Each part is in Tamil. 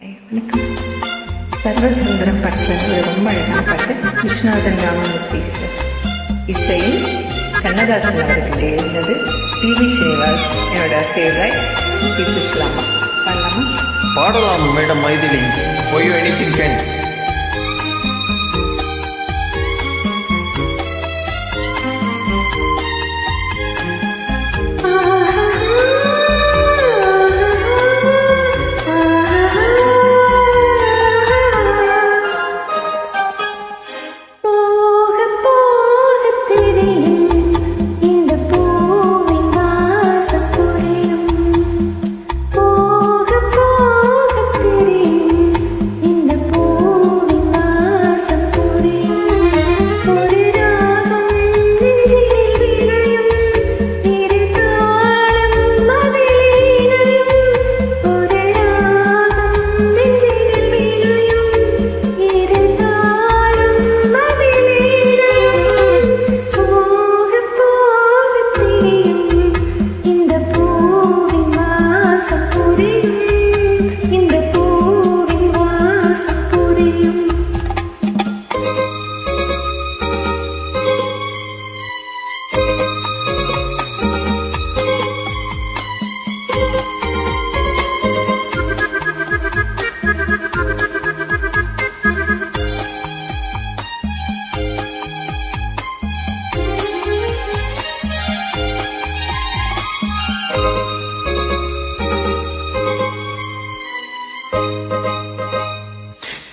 வணக்கம். சர்வசுந்தரம் பாட்டில் ஒரு ரொம்ப அழகான பாட்டு. விஸ்வநாதன் ராமமூர்த்தி சார் இசையில் கண்ணதாசன் அவர்கள் எழுந்தது. டிவி ஸ்ரீனிவாஸ் என்னோட ஃபேவரைட். சுஷ்லாமா பாடலாமா? பாடலாம் madam Maithili. For you anything can.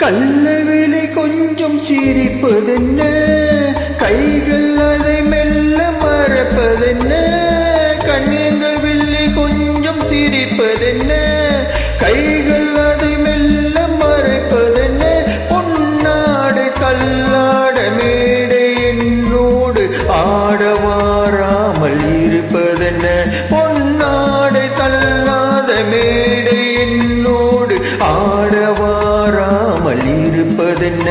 கள்ளவிலை கொஞ்சம் சிரிப்பதென்ன, கைகள் அதை மெல்ல மறப்பதென்ன. கண்ணியங்கள் வில்லை கொஞ்சம் சிரிப்பதென்ன, கைகள் அதை மெல்ல மறைப்பதென்ன. பொன்னாடு தள்ளாட மேடை என்னோடு ஆடவாராமல் இருப்பதென்ன. பொன்னாடை தள்ளாத மேடை என்னோடு ஆடவாராமல் இருப்பதென்ன.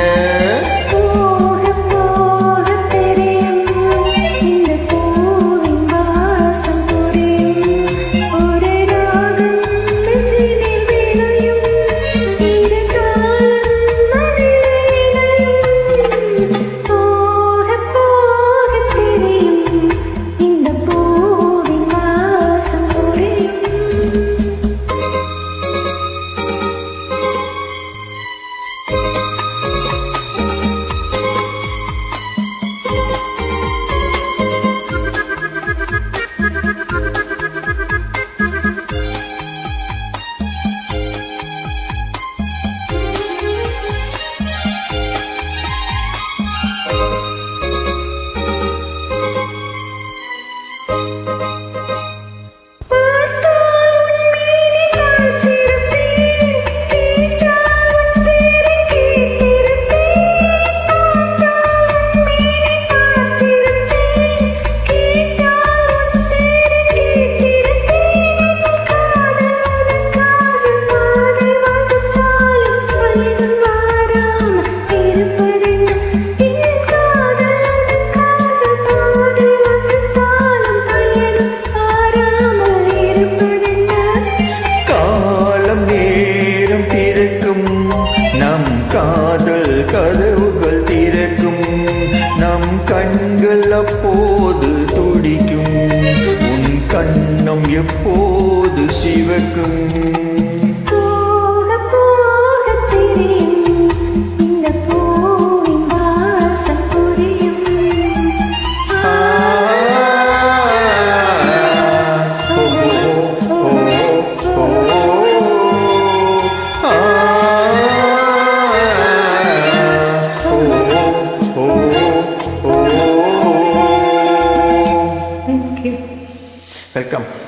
நம் காதல் கதவுகள் திறக்கும், நம் கண்கள் அப்போது துடிக்கும், உன் கண்ணம் எப்போது சிவக்கும். Welcome.